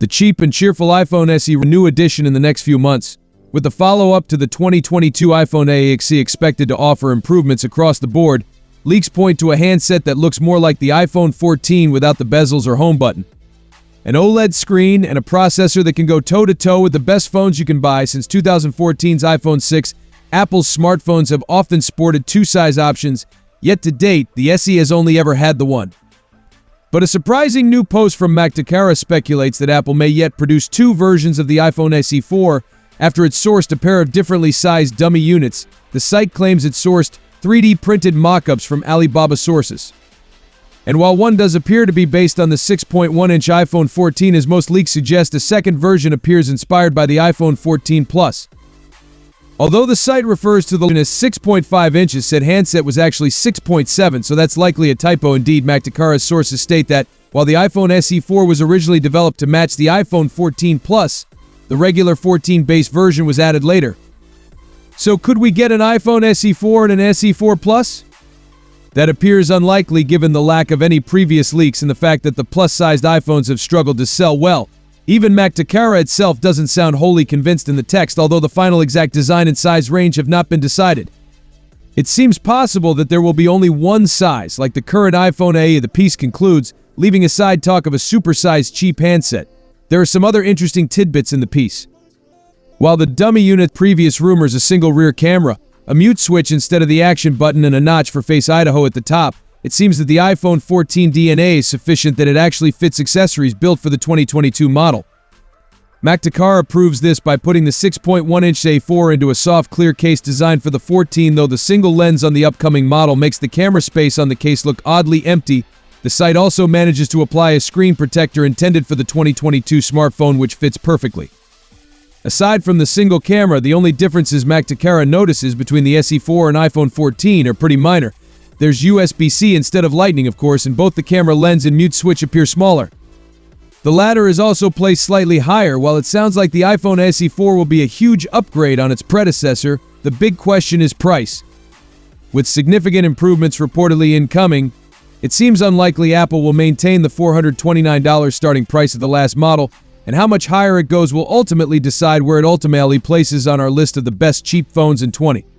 The cheap and cheerful iPhone SE new edition in the next few months, with the follow-up to the 2022 iPhone XE expected to offer improvements across the board. Leaks point to a handset that looks more like the iPhone 14 without the bezels or home button. An OLED screen and a processor that can go toe-to-toe with the best phones you can buy. Since 2014's iPhone 6, Apple's smartphones have often sported two size options, yet to date, the SE has only ever had the one. But a surprising new post from Mactakara speculates that Apple may yet produce two versions of the iPhone SE 4 after it sourced a pair of differently sized dummy units. The site claims it sourced 3D printed mock-ups from Alibaba sources. And while one does appear to be based on the 6.1-inch iPhone 14, as most leaks suggest, a second version appears inspired by the iPhone 14 Plus. Although the site refers to the as 6.5 inches, said handset was actually 6.7, so that's likely a typo. Indeed, Mactakara's sources state that while the iPhone SE 4 was originally developed to match the iPhone 14 Plus, the regular 14 base version was added later. So could we get an iPhone SE 4 and an SE 4 Plus? That appears unlikely given the lack of any previous leaks and the fact that the plus-sized iPhones have struggled to sell well. Even Mactakara itself doesn't sound wholly convinced in the text, although the final exact design and size range have not been decided. It seems possible that there will be only one size, like the current iPhone SE. The piece concludes, leaving aside talk of a supersized cheap handset. There are some other interesting tidbits in the piece. While the dummy unit previous rumors a single rear camera, a mute switch instead of the action button, and a notch for Face ID at the top, it seems that the iPhone 14 DNA is sufficient that it actually fits accessories built for the 2022 model. Mactakara proves this by putting the 6.1-inch A4 into a soft clear case designed for the 14, though the single lens on the upcoming model makes the camera space on the case look oddly empty. The site also manages to apply a screen protector intended for the 2022 smartphone, which fits perfectly. Aside from the single camera, the only differences Mactakara notices between the SE 4 and iPhone 14 are pretty minor. There's USB-C instead of Lightning, of course, and both the camera lens and mute switch appear smaller. The latter is also placed slightly higher. While it sounds like the iPhone SE 4 will be a huge upgrade on its predecessor, the big question is price. With significant improvements reportedly incoming, it seems unlikely Apple will maintain the $429 starting price of the last model, and how much higher it goes will ultimately decide where it ultimately places on our list of the best cheap phones in 2020.